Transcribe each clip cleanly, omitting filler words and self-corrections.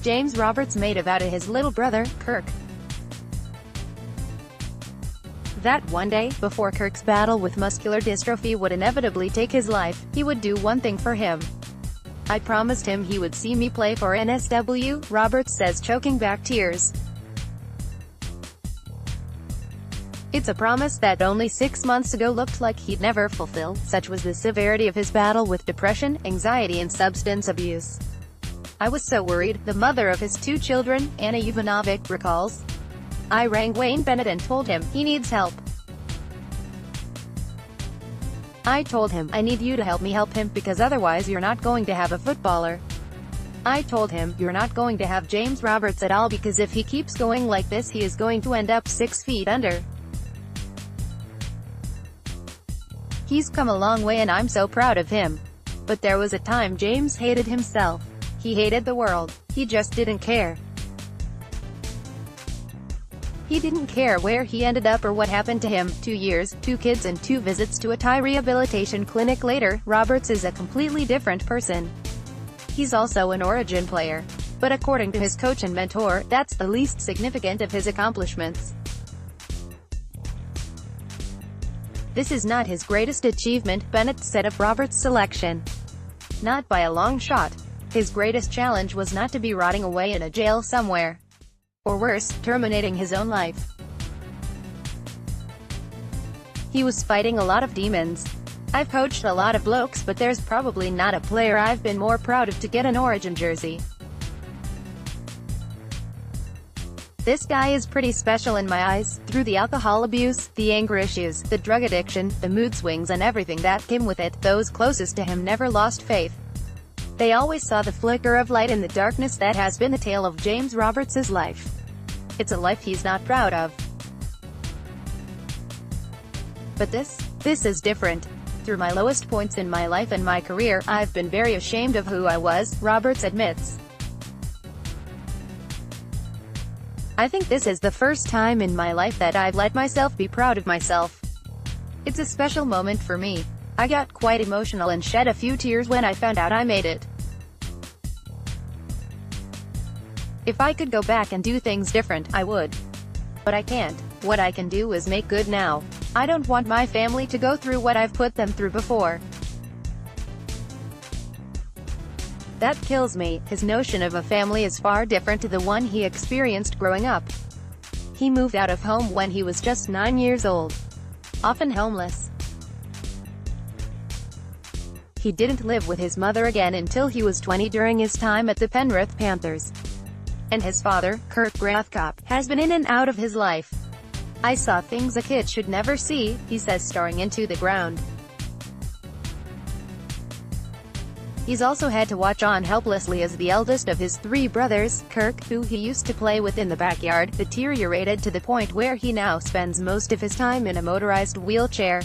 James Roberts made a vow to his little brother, Kirk, that one day, before Kirk's battle with muscular dystrophy would inevitably take his life, he would do one thing for him. "I promised him he would see me play for NSW," Roberts says, choking back tears. It's a promise that only 6 months ago looked like he'd never fulfill, such was the severity of his battle with depression, anxiety and substance abuse. "I was so worried," the mother of his 2 children, Anna Jovanovic, recalls. "I rang Wayne Bennett and told him, he needs help. I told him, I need you to help me help him, because otherwise you're not going to have a footballer. I told him, you're not going to have James Roberts at all, because if he keeps going like this he is going to end up 6 feet under. He's come a long way and I'm so proud of him. But there was a time James hated himself. He hated the world. He just didn't care. He didn't care where he ended up or what happened to him." 2 years, 2 kids and 2 visits to a Thai rehabilitation clinic later, Roberts is a completely different person. He's also an Origin player. But according to his coach and mentor, that's the least significant of his accomplishments. This is not his greatest achievement, Bennett said of Roberts' selection. Not by a long shot. His greatest challenge was not to be rotting away in a jail somewhere. Or worse, terminating his own life. He was fighting a lot of demons. "I've coached a lot of blokes, but there's probably not a player I've been more proud of to get an Origin jersey. This guy is pretty special in my eyes." Through the alcohol abuse, the anger issues, the drug addiction, the mood swings and everything that came with it, those closest to him never lost faith. They always saw the flicker of light in the darkness that has been the tale of James Roberts' life. It's a life he's not proud of. But this is different. "Through my lowest points in my life and my career, I've been very ashamed of who I was," Roberts admits. "I think this is the first time in my life that I've let myself be proud of myself. It's a special moment for me. I got quite emotional and shed a few tears when I found out I made it. If I could go back and do things different, I would. But I can't. What I can do is make good now. I don't want my family to go through what I've put them through before. That kills me." His notion of a family is far different to the one he experienced growing up. He moved out of home when he was just 9 years old. Often homeless. He didn't live with his mother again until he was 20 during his time at the Penrith Panthers. And his father, Kirk, has been in and out of his life. "I saw things a kid should never see," he says, staring into the ground. He's also had to watch on helplessly as the eldest of his 3 brothers, Kirk, who he used to play with in the backyard, deteriorated to the point where he now spends most of his time in a motorized wheelchair.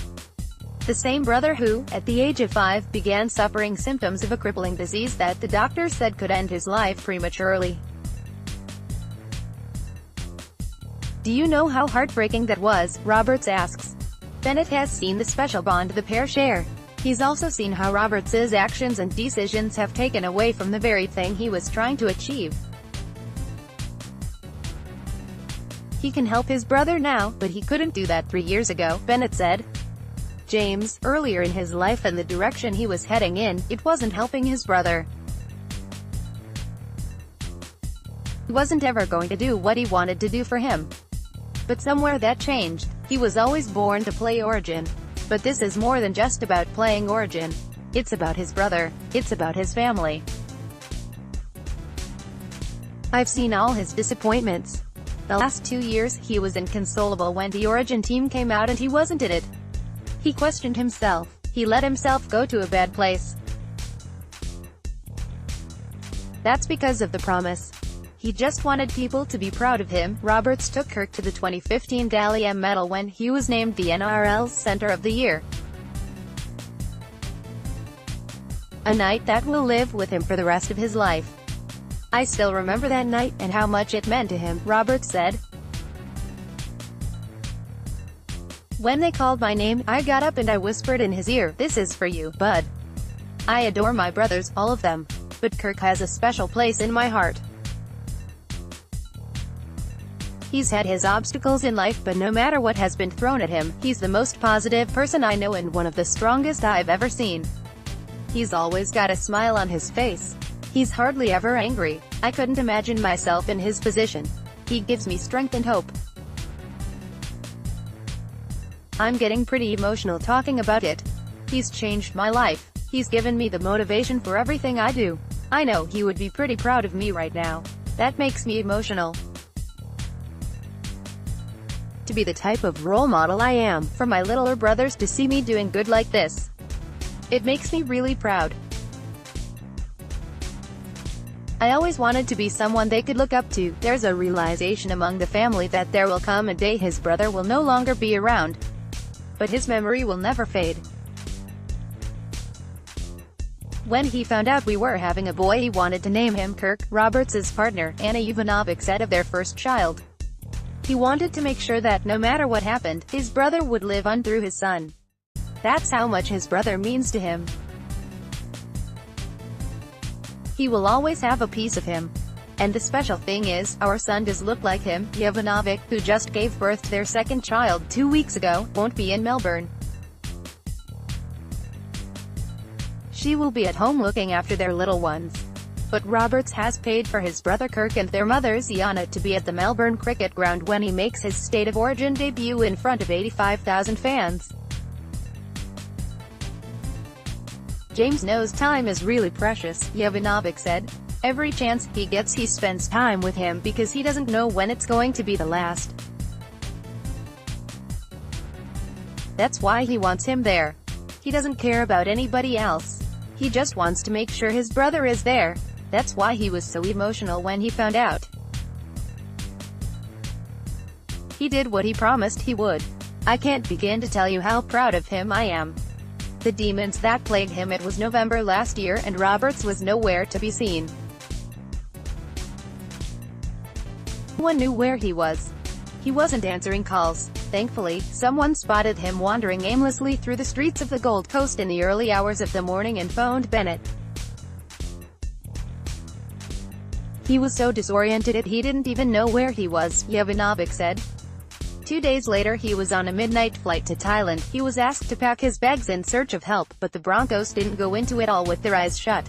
The same brother who, at the age of 5, began suffering symptoms of a crippling disease that the doctors said could end his life prematurely. "Do you know how heartbreaking that was?" Roberts asks. Bennett has seen the special bond the pair share. He's also seen how Roberts' actions and decisions have taken away from the very thing he was trying to achieve. He can help his brother now, but he couldn't do that 3 years ago, Bennett said. James, earlier in his life and the direction he was heading in, it wasn't helping his brother. He wasn't ever going to do what he wanted to do for him. But somewhere that changed. He was always born to play Origin. But this is more than just about playing Origin. It's about his brother. It's about his family. "I've seen all his disappointments. The last 2 years, he was inconsolable when the Origin team came out and he wasn't in it. He questioned himself. He let himself go to a bad place. That's because of the promise. He just wanted people to be proud of him." Roberts took Kirk to the 2015 Dally M Medal when he was named the NRL's Center of the Year. "A night that will live with him for the rest of his life. I still remember that night, and how much it meant to him," Roberts said. "When they called my name, I got up and I whispered in his ear, 'This is for you, bud. I adore my brothers, all of them. But Kirk has a special place in my heart. He's had his obstacles in life, but no matter what has been thrown at him, he's the most positive person I know and one of the strongest I've ever seen. He's always got a smile on his face. He's hardly ever angry. I couldn't imagine myself in his position. He gives me strength and hope. I'm getting pretty emotional talking about it. He's changed my life. He's given me the motivation for everything I do. I know he would be pretty proud of me right now. That makes me emotional. To be the type of role model I am, for my littler brothers to see me doing good like this. It makes me really proud. I always wanted to be someone they could look up to. There's a realization among the family that there will come a day his brother will no longer be around. But his memory will never fade. When he found out we were having a boy, he wanted to name him Kirk. Roberts' partner, Anna Jovanovic, said of their first child. He wanted to make sure that no matter what happened, his brother would live on through his son. That's how much his brother means to him. He will always have a piece of him. And the special thing is, our son does look like him. Jovanovic, who just gave birth to their second child 2 weeks ago, won't be in Melbourne. She will be at home looking after their little ones. But Roberts has paid for his brother Kirk and their mother Ziana to be at the Melbourne cricket ground when he makes his State of Origin debut in front of 85,000 fans. James knows time is really precious, Jovanovic said. Every chance he gets he spends time with him because he doesn't know when it's going to be the last. That's why he wants him there. He doesn't care about anybody else. He just wants to make sure his brother is there. That's why he was so emotional when he found out. He did what he promised he would. I can't begin to tell you how proud of him I am. The demons that plagued him. It was November last year and Roberts was nowhere to be seen. No one knew where he was. He wasn't answering calls. Thankfully, someone spotted him wandering aimlessly through the streets of the Gold Coast in the early hours of the morning and phoned Bennett. He was so disoriented he didn't even know where he was, Jovanovic said. 2 days later he was on a midnight flight to Thailand. He was asked to pack his bags in search of help, but the Broncos didn't go into it all with their eyes shut.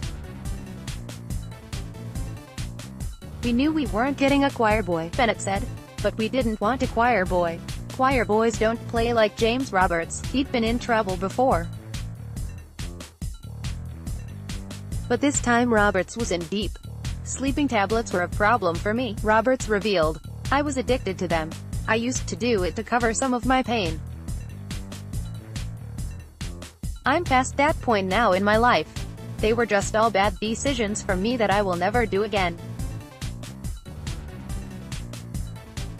We knew we weren't getting a choir boy, Bennett said. But we didn't want a choir boy. Choir boys don't play like James Roberts. He'd been in trouble before. But this time Roberts was in deep. Sleeping tablets were a problem for me, Roberts revealed. I was addicted to them. I used to do it to cover some of my pain. I'm past that point now in my life. They were just all bad decisions for me that I will never do again.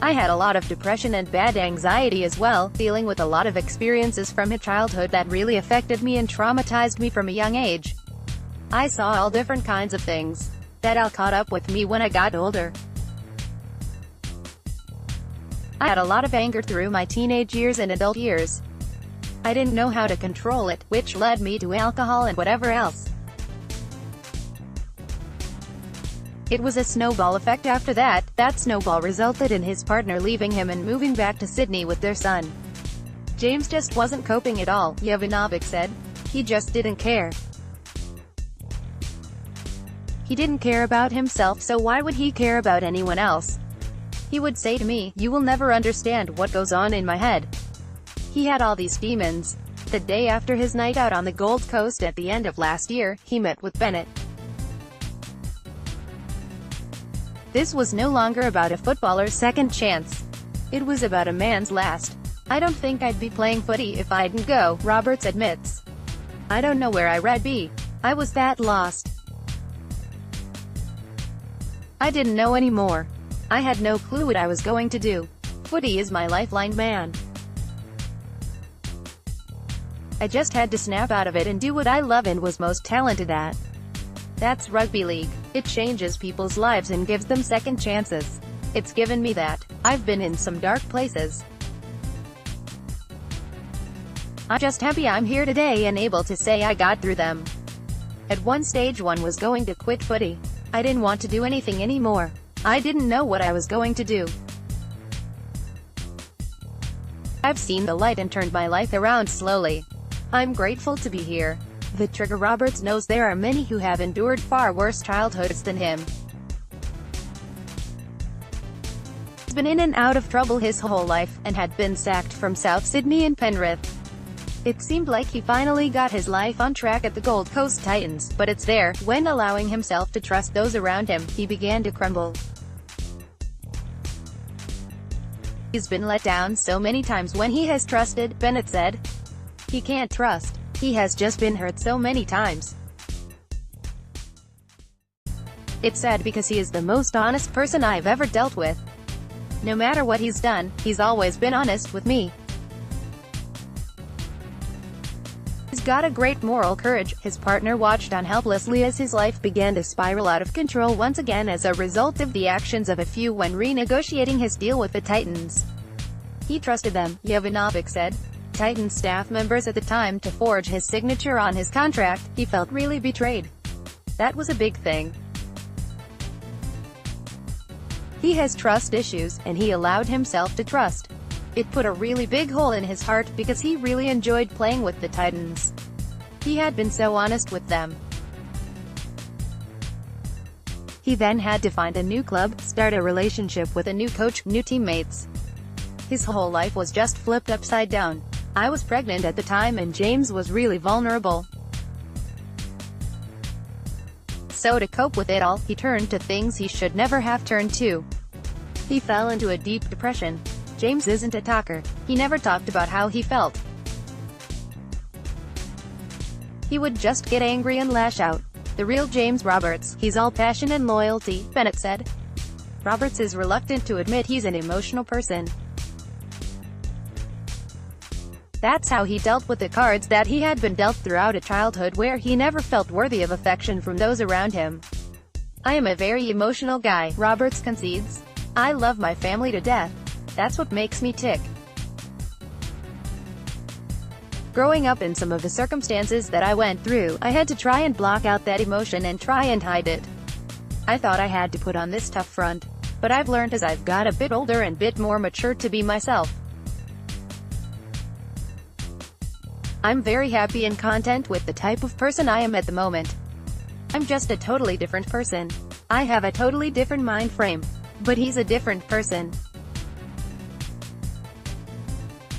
I had a lot of depression and bad anxiety as well, dealing with a lot of experiences from my childhood that really affected me and traumatized me from a young age. I saw all different kinds of things. That all caught up with me when I got older. I had a lot of anger through my teenage years and adult years. I didn't know how to control it, which led me to alcohol and whatever else. It was a snowball effect after that. That snowball resulted in his partner leaving him and moving back to Sydney with their son. James just wasn't coping at all, Jovanovic said. He just didn't care. He didn't care about himself, so why would he care about anyone else? He would say to me, "You will never understand what goes on in my head." He had all these demons. The day after his night out on the Gold Coast at the end of last year, he met with Bennett. This was no longer about a footballer's second chance. It was about a man's last. I don't think I'd be playing footy if I didn't go, Roberts admits. I don't know where I'd be. I was that lost. I didn't know anymore. I had no clue what I was going to do. Footy is my lifeline, man. I just had to snap out of it and do what I love and was most talented at. That's rugby league. It changes people's lives and gives them second chances. It's given me that. I've been in some dark places. I'm just happy I'm here today and able to say I got through them. At one stage one was going to quit footy. I didn't want to do anything anymore. I didn't know what I was going to do. I've seen the light and turned my life around slowly. I'm grateful to be here. The Trigger Roberts knows there are many who have endured far worse childhoods than him. He's been in and out of trouble his whole life, and had been sacked from South Sydney and Penrith. It seemed like he finally got his life on track at the Gold Coast Titans, but it's there, when allowing himself to trust those around him, he began to crumble. He's been let down so many times when he has trusted, Bennett said. He can't trust. He has just been hurt so many times. It's sad because he is the most honest person I've ever dealt with. No matter what he's done, he's always been honest with me. He's got a great moral courage. His partner watched on helplessly as his life began to spiral out of control once again as a result of the actions of a few when renegotiating his deal with the Titans. He trusted them, Jovanovic said. Titans staff members at the time to forge his signature on his contract. He felt really betrayed. That was a big thing. He has trust issues, and he allowed himself to trust. It put a really big hole in his heart, because he really enjoyed playing with the Titans. He had been so honest with them. He then had to find a new club, start a relationship with a new coach, new teammates. His whole life was just flipped upside down. I was pregnant at the time and James was really vulnerable. So to cope with it all, he turned to things he should never have turned to. He fell into a deep depression. James isn't a talker. He never talked about how he felt. He would just get angry and lash out. The real James Roberts. He's all passion and loyalty, Bennett said. Roberts is reluctant to admit he's an emotional person. That's how he dealt with the cards that he had been dealt throughout a childhood where he never felt worthy of affection from those around him. I am a very emotional guy, Roberts concedes. I love my family to death. That's what makes me tick. Growing up in some of the circumstances that I went through, I had to try and block out that emotion and try and hide it. I thought I had to put on this tough front. But I've learned as I've got a bit older and bit more mature to be myself. I'm very happy and content with the type of person I am at the moment. I'm just a totally different person. I have a totally different mind frame. But he's a different person.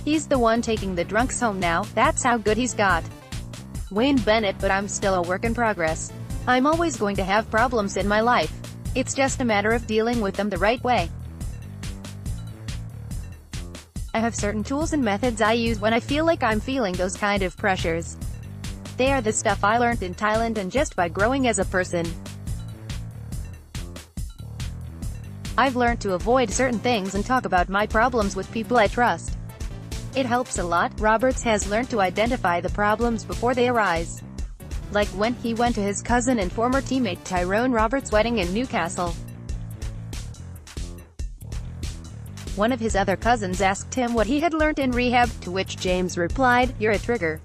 He's the one taking the drunks home now, that's how good he's got. Wayne Bennett. But I'm still a work in progress. I'm always going to have problems in my life. It's just a matter of dealing with them the right way. I have certain tools and methods I use when I feel like I'm feeling those kind of pressures. They are the stuff I learned in Thailand and just by growing as a person. I've learned to avoid certain things and talk about my problems with people I trust. It helps a lot. Roberts has learned to identify the problems before they arise. Like when he went to his cousin and former teammate Tyrone Roberts' wedding in Newcastle. One of his other cousins asked him what he had learned in rehab, to which James replied, "You're a trigger."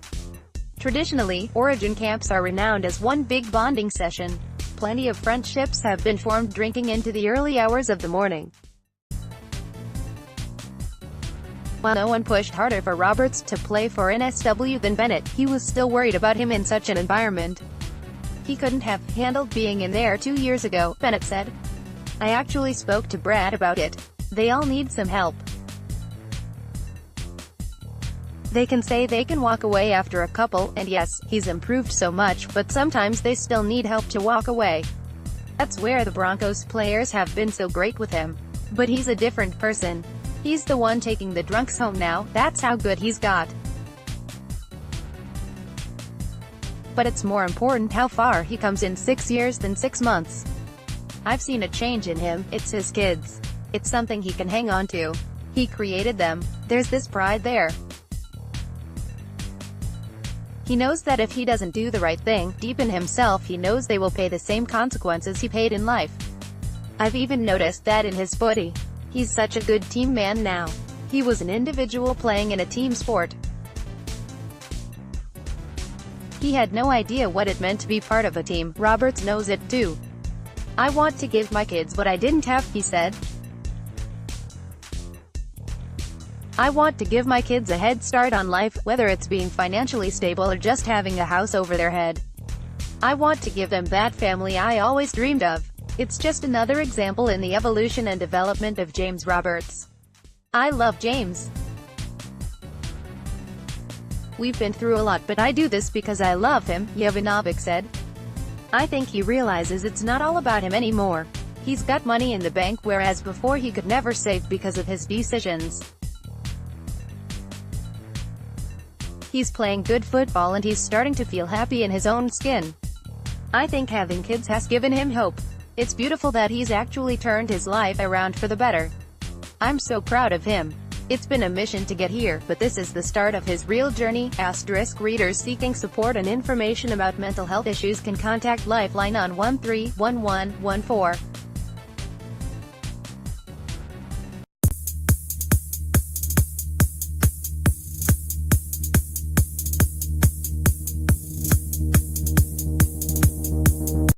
Traditionally, Origin camps are renowned as one big bonding session. Plenty of friendships have been formed drinking into the early hours of the morning. While no one pushed harder for Roberts to play for NSW than Bennett, he was still worried about him in such an environment. He couldn't have handled being in there 2 years ago, Bennett said. I actually spoke to Brad about it. They all need some help. They can say they can walk away after a couple, and yes, he's improved so much, but sometimes they still need help to walk away. That's where the Broncos players have been so great with him. But he's a different person. He's the one taking the drunks home now, that's how good he's got. But it's more important how far he comes in 6 years than 6 months. I've seen a change in him. It's his kids. It's something he can hang on to. He created them. There's this pride there. He knows that if he doesn't do the right thing, deep in himself he knows they will pay the same consequences he paid in life. I've even noticed that in his footy. He's such a good team man now. He was an individual playing in a team sport. He had no idea what it meant to be part of a team. Roberts knows it too. I want to give my kids what I didn't have, he said. I want to give my kids a head start on life, whether it's being financially stable or just having a house over their head. I want to give them that family I always dreamed of. It's just another example in the evolution and development of James Roberts. I love James. We've been through a lot, but I do this because I love him, Jovanovic said. I think he realizes it's not all about him anymore. He's got money in the bank, whereas before he could never save because of his decisions. He's playing good football and he's starting to feel happy in his own skin. I think having kids has given him hope. It's beautiful that he's actually turned his life around for the better. I'm so proud of him. It's been a mission to get here, but this is the start of his real journey. * Readers seeking support and information about mental health issues can contact Lifeline on 131114.